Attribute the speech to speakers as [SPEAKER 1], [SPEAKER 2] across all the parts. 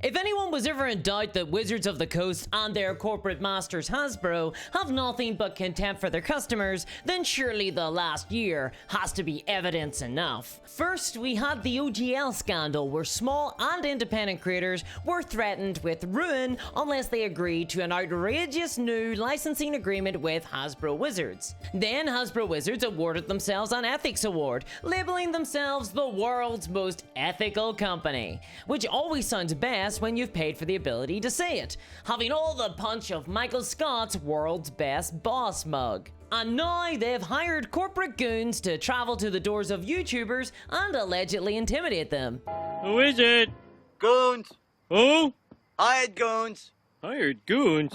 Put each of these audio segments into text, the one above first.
[SPEAKER 1] If anyone was ever in doubt that Wizards of the Coast and their corporate masters Hasbro have nothing but contempt for their customers, then surely the last year has to be evidence enough. First, we had the OGL scandal where small and independent creators were threatened with ruin unless they agreed to an outrageous new licensing agreement with Hasbro Wizards. Then Hasbro Wizards awarded themselves an ethics award, labeling themselves the world's most ethical company, which always sounds best when you've paid for the ability to say it, having all the punch of Michael Scott's World's Best Boss mug. And now they've hired corporate goons to travel to the doors of YouTubers and allegedly intimidate them.
[SPEAKER 2] Who is it?
[SPEAKER 3] Goons!
[SPEAKER 2] Who?
[SPEAKER 3] Hired goons!
[SPEAKER 2] Hired goons?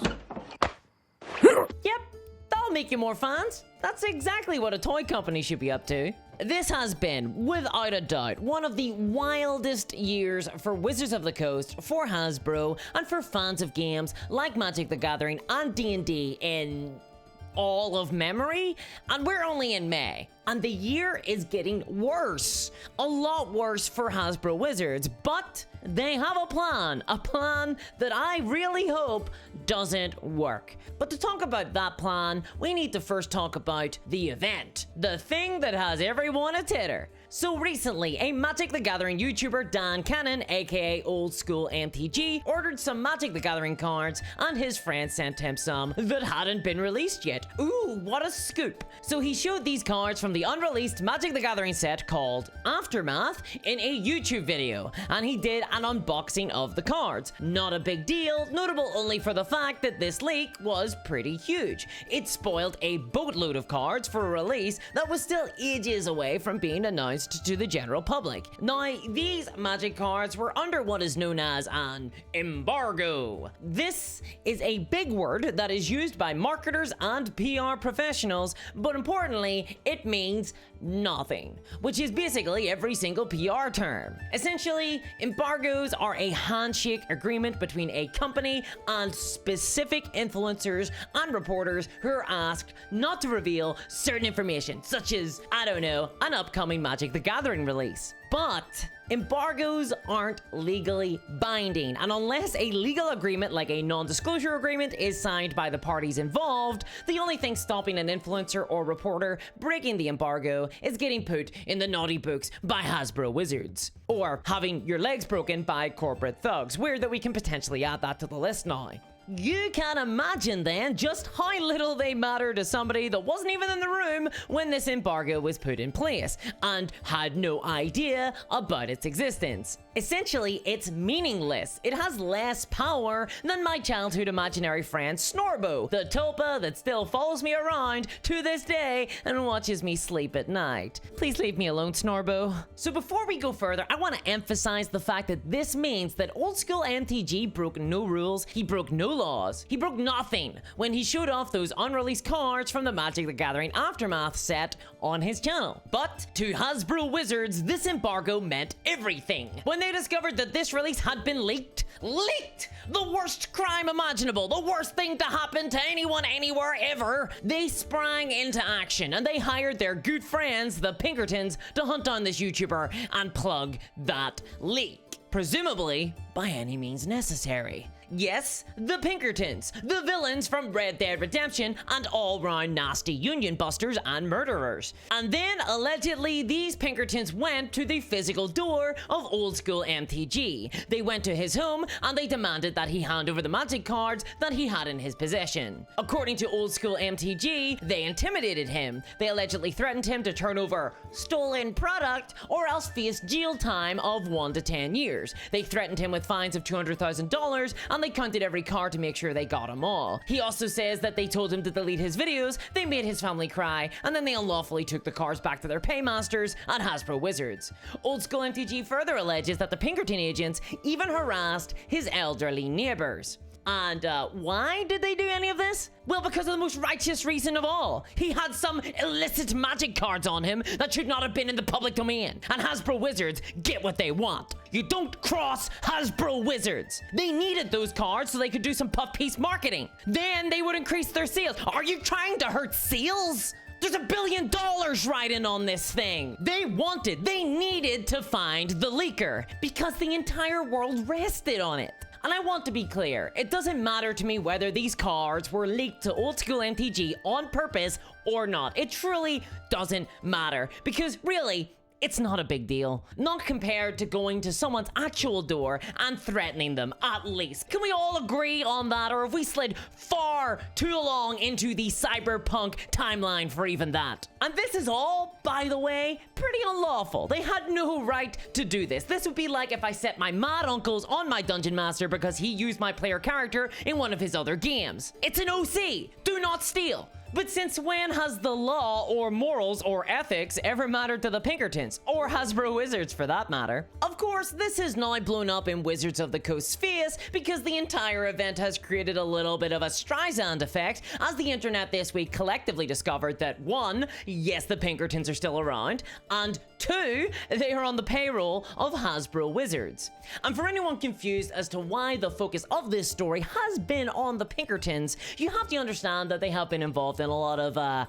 [SPEAKER 1] Yep, that'll make you more fans. That's exactly what a toy company should be up to. This has been, without a doubt, one of the wildest years for Wizards of the Coast, for Hasbro, and for fans of games like Magic the Gathering and D&D in all of memory. And we're only in May, and the year is getting worse. A lot worse for Hasbro Wizards, but they have a plan that I really hope doesn't work. But to talk about that plan, we need to first talk about the event, the thing that has everyone a titter. So recently, a Magic the Gathering YouTuber, Dan Cannon, aka Old School MTG, ordered some Magic the Gathering cards, and his friend sent him some that hadn't been released yet. Ooh, what a scoop. So he showed these cards from the unreleased Magic the Gathering set called Aftermath in a YouTube video, and he did an unboxing of the cards. Not a big deal, notable only for the fact that this leak was pretty huge. It spoiled a boatload of cards for a release that was still ages away from being announced to the general public. Now, these Magic cards were under what is known as an embargo. This is a big word that is used by marketers and PR professionals, but importantly, it means nothing, which is basically every single PR term. Essentially, embargoes are a handshake agreement between a company and specific influencers and reporters who are asked not to reveal certain information, such as, I don't know, an upcoming Magic the Gathering release. But embargoes aren't legally binding, and unless a legal agreement like a non-disclosure agreement is signed by the parties involved, the only thing stopping an influencer or reporter breaking the embargo is getting put in the naughty books by Hasbro Wizards, or having your legs broken by corporate thugs. Weird that we can potentially add that to the list now. You can imagine then just how little they matter to somebody that wasn't even in the room when this embargo was put in place and had no idea about its existence. Essentially, it's meaningless. It has less power than my childhood imaginary friend Snorbo, the tulpa that still follows me around to this day and watches me sleep at night. Please leave me alone, Snorbo. So before we go further, I want to emphasize the fact that this means that Old School MTG broke no rules, he broke no laws, he broke nothing when he showed off those unreleased cards from the Magic the Gathering Aftermath set on his channel. But to Hasbro Wizards, this embargo meant everything. When they discovered that this release had been leaked, the worst crime imaginable, the worst thing to happen to anyone anywhere ever, they sprang into action and they hired their good friends, the Pinkertons, to hunt down this YouTuber and plug that leak, presumably by any means necessary. Yes, the Pinkertons, the villains from Red Dead Redemption and all-round nasty union busters and murderers. And then, allegedly, these Pinkertons went to the physical door of Old School MTG. They went to his home and they demanded that he hand over the Magic cards that he had in his possession. According to Old School MTG, they intimidated him. They allegedly threatened him to turn over stolen product or else face jail time of 1 to 10 years. They threatened him with fines of $200,000 and they counted every card to make sure they got them all. He also says that they told him to delete his videos, they made his family cry, and then they unlawfully took the cards back to their paymasters at Hasbro Wizards. Old School MTG further alleges that the Pinkerton agents even harassed his elderly neighbors. And why did they do any of this? Well, because of the most righteous reason of all. He had some illicit Magic cards on him that should not have been in the public domain. And Hasbro Wizards get what they want. You don't cross Hasbro Wizards. They needed those cards so they could do some puff piece marketing. Then they would increase their sales. Are you trying to hurt sales? There's $1 billion riding on this thing. They needed to find the leaker because the entire world rested on it. And I want to be clear, it doesn't matter to me whether these cards were leaked to old school MTG on purpose or not. It truly doesn't matter because really, it's not a big deal. Not compared to going to someone's actual door and threatening them, at least. Can we all agree on that, or have we slid far too long into the cyberpunk timeline for even that? And this is all, by the way, pretty unlawful. They had no right to do this. This would be like if I set my mad uncles on my dungeon master because he used my player character in one of his other games. It's an OC. Do not steal. But since when has the law or morals or ethics ever mattered to the Pinkertons, or Hasbro Wizards for that matter? Of course, this has now blown up in Wizards of the Coast's face because the entire event has created a little bit of a Streisand effect as the internet this week collectively discovered that 1, yes, the Pinkertons are still around, and 2, they are on the payroll of Hasbro Wizards. And for anyone confused as to why the focus of this story has been on the Pinkertons, you have to understand that they have been involved in a lot of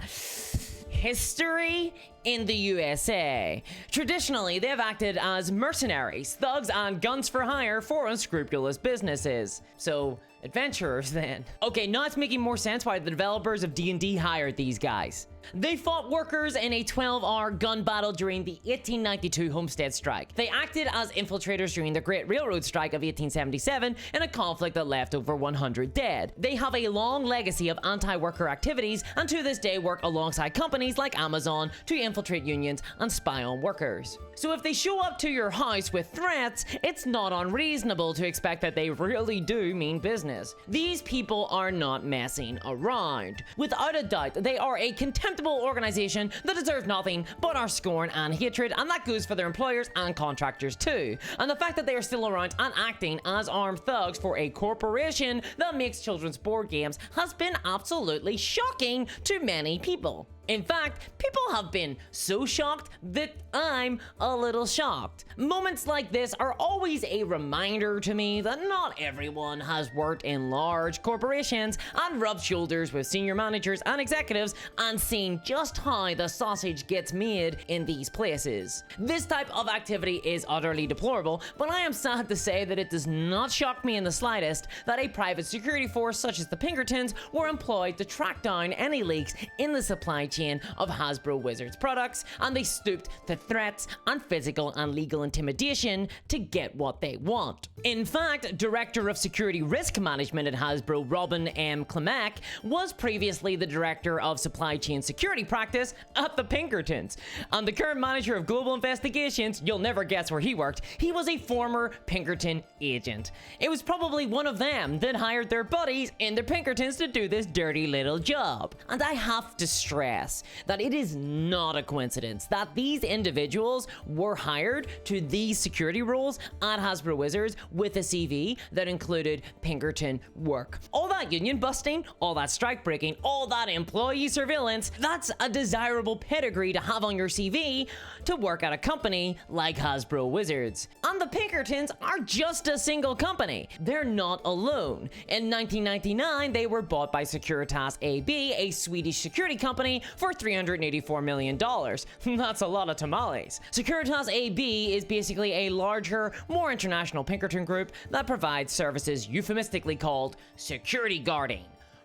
[SPEAKER 1] history in the USA. Traditionally, they've acted as mercenaries, thugs, and guns for hire for unscrupulous businesses. So, adventurers then. Okay, now it's making more sense why the developers of D&D hired these guys. They fought workers in a 12-hour gun battle during the 1892 Homestead Strike. They acted as infiltrators during the Great Railroad Strike of 1877 in a conflict that left over 100 dead. They have a long legacy of anti-worker activities and to this day work alongside companies like Amazon to infiltrate unions and spy on workers. So if they show up to your house with threats, it's not unreasonable to expect that they really do mean business. These people are not messing around. Without a doubt, they are a contemptible organization that deserves nothing but our scorn and hatred, and that goes for their employers and contractors too. And the fact that they are still around and acting as armed thugs for a corporation that makes children's board games has been absolutely shocking to many people. In fact, people have been so shocked that I'm a little shocked. Moments like this are always a reminder to me that not everyone has worked in large corporations and rubbed shoulders with senior managers and executives and seen just how the sausage gets made in these places. This type of activity is utterly deplorable, but I am sad to say that it does not shock me in the slightest that a private security force such as the Pinkertons were employed to track down any leaks in the supply chain of Hasbro Wizards products, and they stooped to threats and physical and legal intimidation to get what they want. In fact, Director of Security Risk Management at Hasbro, Robin M. Klimek, was previously the Director of Supply Chain Security Practice at the Pinkertons. And the current Manager of Global Investigations, you'll never guess where he worked, he was a former Pinkerton agent. It was probably one of them that hired their buddies in the Pinkertons to do this dirty little job. And I have to stress that it is not a coincidence that these individuals were hired to these security roles at Hasbro Wizards with a CV that included Pinkerton work. All that union busting, all that strike breaking, all that employee surveillance, that's a desirable pedigree to have on your CV to work at a company like Hasbro Wizards. And the Pinkertons are just a single company. They're not alone. In 1999, they were bought by Securitas AB, a Swedish security company, for $384 million. That's a lot of tamales. Securitas AB is basically a larger, more international Pinkerton group that provides services euphemistically called security guarding,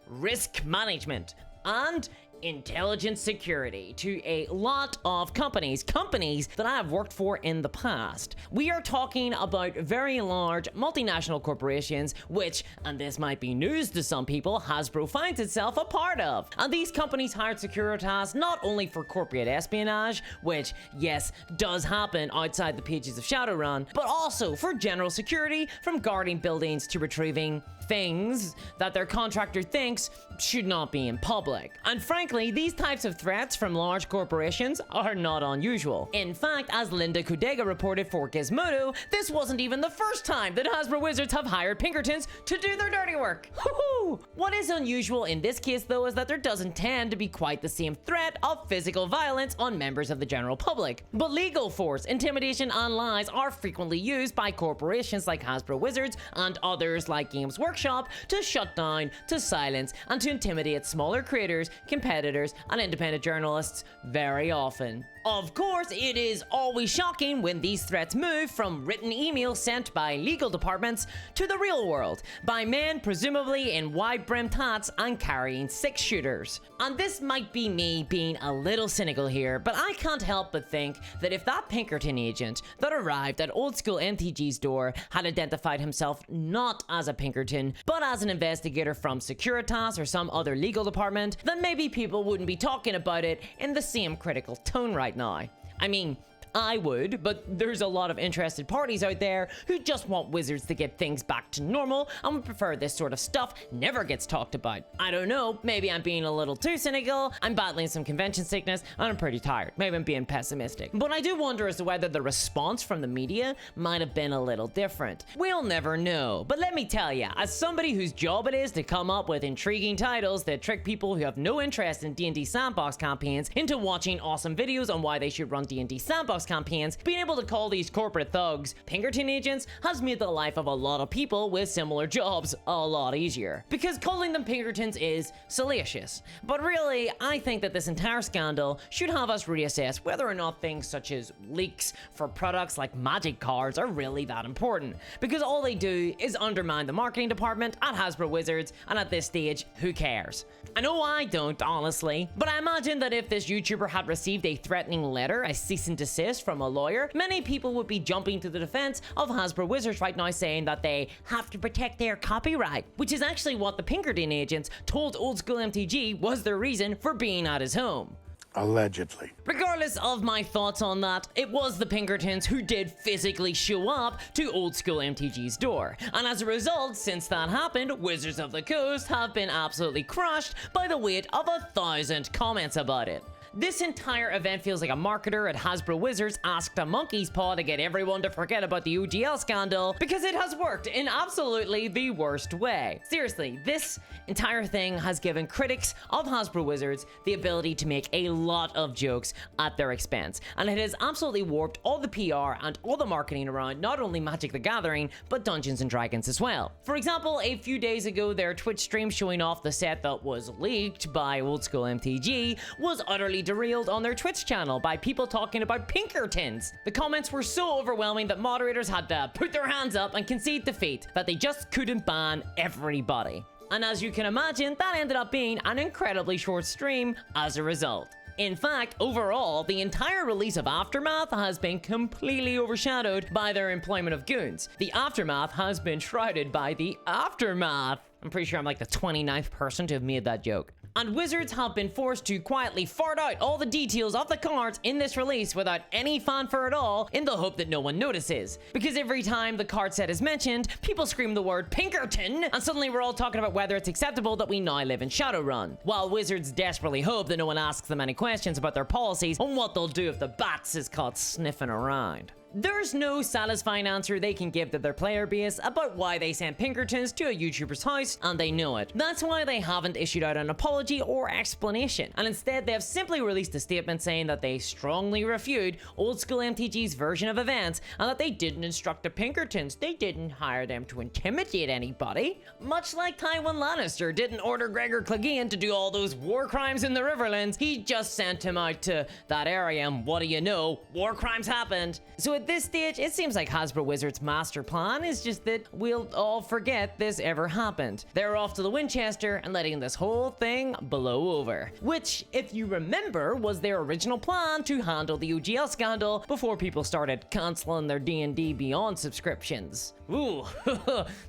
[SPEAKER 1] risk management, and intelligence security to a lot of companies that I have worked for in the past. We are talking about very large multinational corporations, which, and this might be news to some people, Hasbro finds itself a part of. And these companies hired Securitas not only for corporate espionage, which, yes, does happen outside the pages of Shadowrun, but also for general security, from guarding buildings to retrieving things that their contractor thinks should not be in public. And frankly, these types of threats from large corporations are not unusual. In fact, as Linda Kudega reported for Gizmodo, this wasn't even the first time that Hasbro Wizards have hired Pinkertons to do their dirty work. Woohoo! What is unusual in this case though is that there doesn't tend to be quite the same threat of physical violence on members of the general public. But legal force, intimidation, and lies are frequently used by corporations like Hasbro Wizards and others like Games Workshop to shut down, to silence, and to intimidate smaller creators, competitors, editors and independent journalists very often. Of course, it is always shocking when these threats move from written emails sent by legal departments to the real world by men presumably in wide-brimmed hats and carrying six-shooters. And this might be me being a little cynical here, but I can't help but think that if that Pinkerton agent that arrived at old school MTG's door had identified himself not as a Pinkerton, but as an investigator from Securitas or some other legal department, then maybe people wouldn't be talking about it in the same critical tone right now. I mean, I would, but there's a lot of interested parties out there who just want Wizards to get things back to normal and would prefer this sort of stuff never gets talked about. I don't know, maybe I'm being a little too cynical, I'm battling some convention sickness, and I'm pretty tired. Maybe I'm being pessimistic. But I do wonder as to whether the response from the media might have been a little different. We'll never know, but let me tell you, as somebody whose job it is to come up with intriguing titles that trick people who have no interest in D&D sandbox campaigns into watching awesome videos on why they should run D&D sandbox campaigns, being able to call these corporate thugs Pinkerton agents has made the life of a lot of people with similar jobs a lot easier. Because calling them Pinkertons is salacious. But really, I think that this entire scandal should have us reassess whether or not things such as leaks for products like magic cards are really that important. Because all they do is undermine the marketing department at Hasbro Wizards, and at this stage, who cares? I know I don't, honestly, but I imagine that if this YouTuber had received a threatening letter, a cease and desist from a lawyer, many people would be jumping to the defense of Hasbro Wizards right now, saying that they have to protect their copyright, which is actually what the Pinkerton agents told Old School MTG was their reason for being at his home.
[SPEAKER 4] Allegedly.
[SPEAKER 1] Regardless of my thoughts on that, it was the Pinkertons who did physically show up to Old School MTG's door. And as a result, since that happened, Wizards of the Coast have been absolutely crushed by the weight of 1,000 comments about it. This entire event feels like a marketer at Hasbro Wizards asked a monkey's paw to get everyone to forget about the OGL scandal, because it has worked in absolutely the worst way. Seriously, this entire thing has given critics of Hasbro Wizards the ability to make a lot of jokes at their expense, and it has absolutely warped all the PR and all the marketing around not only Magic the Gathering, but Dungeons and Dragons as well. For example, a few days ago, their Twitch stream showing off the set that was leaked by Old School MTG was utterly derailed on their Twitch channel by people talking about Pinkertons. The comments were so overwhelming that moderators had to put their hands up and concede defeat, that they just couldn't ban everybody. And as you can imagine, that ended up being an incredibly short stream as a result. In fact, overall, the entire release of Aftermath has been completely overshadowed by their employment of goons. The Aftermath has been shrouded by the Aftermath. I'm pretty sure I'm like the 29th person to have made that joke. And Wizards have been forced to quietly fart out all the details of the cards in this release without any fanfare at all, in the hope that no one notices. Because every time the card set is mentioned, people scream the word Pinkerton, and suddenly we're all talking about whether it's acceptable that we now live in Shadowrun. While Wizards desperately hope that no one asks them any questions about their policies on what they'll do if the bats is caught sniffing around. There's no satisfying answer they can give to their player base about why they sent Pinkertons to a YouTuber's house, and they know it. That's why they haven't issued out an apology or explanation, and instead they have simply released a statement saying that they strongly refute Old School MTG's version of events, and that they didn't instruct the Pinkertons, they didn't hire them to intimidate anybody. Much like Tywin Lannister didn't order Gregor Clegane to do all those war crimes in the Riverlands, he just sent him out to that area, and what do you know, war crimes happened. So at this stage, it seems like Hasbro Wizards' master plan is just that we'll all forget this ever happened. They're off to the Winchester and letting this whole thing blow over. Which, if you remember, was their original plan to handle the OGL scandal before people started canceling their D&D Beyond subscriptions. Ooh,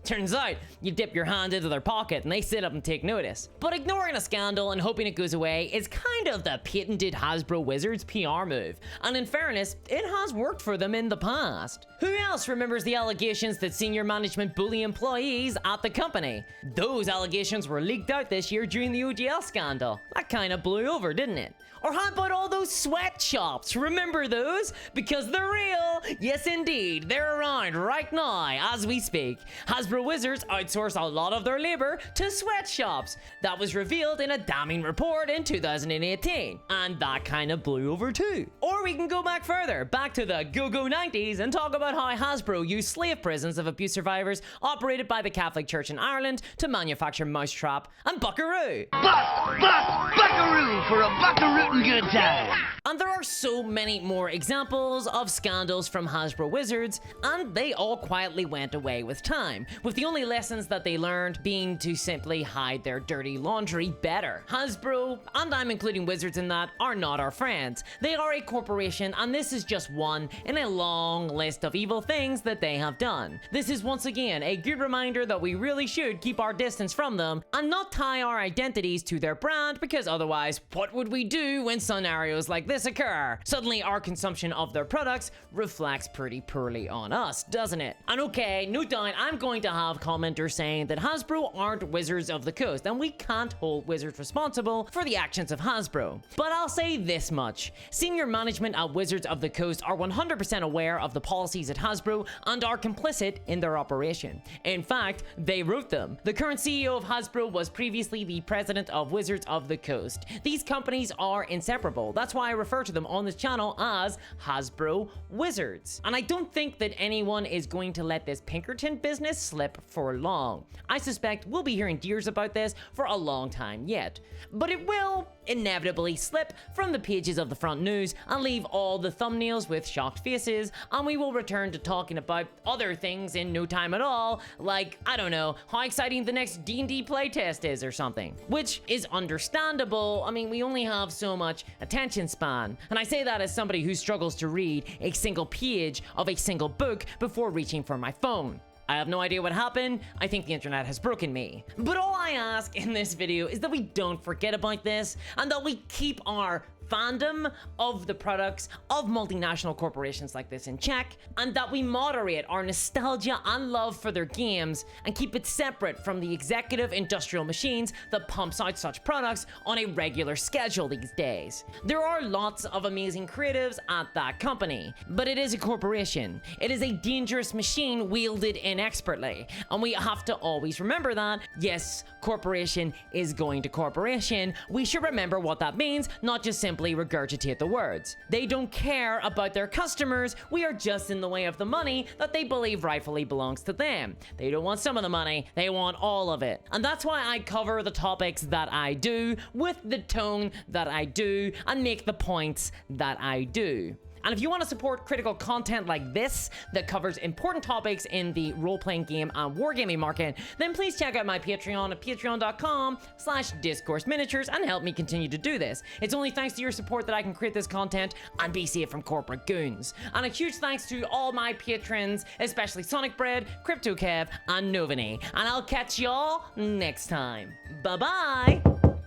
[SPEAKER 1] turns out you dip your hand into their pocket and they sit up and take notice. But ignoring a scandal and hoping it goes away is kind of the patented Hasbro Wizards PR move. And in fairness, it has worked for them in the past. Who else remembers the allegations that senior management bully employees at the company? Those allegations were leaked out this year during the OGL scandal. That kind of blew over, didn't it? Or how about all those sweatshops? Remember those? Because they're real! Yes indeed, they're around right now as we speak. Hasbro Wizards outsource a lot of their labor to sweatshops. That was revealed in a damning report in 2018. And that kind of blew over too. Or we can go back further, back to the go-go 90s and talk about how Hasbro used slave prisons of abuse survivors operated by the Catholic Church in Ireland to manufacture Mousetrap and Buckaroo.
[SPEAKER 4] Buckaroo for a buckarootin' good time.
[SPEAKER 1] And there are so many more examples of scandals from Hasbro Wizards, and they all quietly went away with time, with the only lessons that they learned being to simply hide their dirty laundry better. Hasbro, and I'm including Wizards in that, are not our friends. They are a corporation, and this is just one in a long list of evil things that they have done. This is once again a good reminder that we really should keep our distance from them and not tie our identities to their brand, because otherwise, what would we do when scenarios like this occur? Suddenly our consumption of their products reflects pretty poorly on us, doesn't it? And okay, no doubt I'm going to have commenters saying that Hasbro aren't Wizards of the Coast and we can't hold Wizards responsible for the actions of Hasbro. But I'll say this much: senior management at Wizards of the Coast are 100% aware of the policies at Hasbro and are complicit in their operation. In fact, they wrote them. The current CEO of Hasbro was previously the president of Wizards of the Coast. These companies are inseparable. That's why I refer to them on this channel as Hasbro Wizards. And I don't think that anyone is going to let this Pinkerton business slip for long. I suspect we'll be hearing tears about this for a long time yet. But it will inevitably slip from the pages of the front news and leave all the thumbnails with shocked faces, and we will return to talking about other things in no time at all, like, I don't know, how exciting the next D&D playtest is or something. Which is understandable. I mean, we only have so much attention span. And I say that as somebody who struggles to read a single page of a single book before reaching for my phone. I have no idea what happened. I think the internet has broken me. But all I ask in this video is that we don't forget about this and that we keep our fandom of the products of multinational corporations like this in check, and that we moderate our nostalgia and love for their games and keep it separate from the executive industrial machines that pumps out such products on a regular schedule these days. There are lots of amazing creatives at that company, but it is a corporation. It is a dangerous machine wielded inexpertly, and we have to always remember that. Yes, corporation is going to corporation. We should remember what that means, not just simply regurgitate the words. They don't care about their customers. We are just in the way of the money that they believe rightfully belongs to them. They don't want some of the money, they want all of it. And that's why I cover the topics that I do with the tone that I do and make the points that I do. And if you want to support critical content like this that covers important topics in the role-playing game and wargaming market, then please check out my Patreon at patreon.com/discourseminiatures and help me continue to do this. It's only thanks to your support that I can create this content and be safe from corporate goons. And a huge thanks to all my patrons, especially Sonic Bread, Crypto Kev, and Novini. And I'll catch y'all next time. Bye-bye.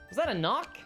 [SPEAKER 1] Was that a knock?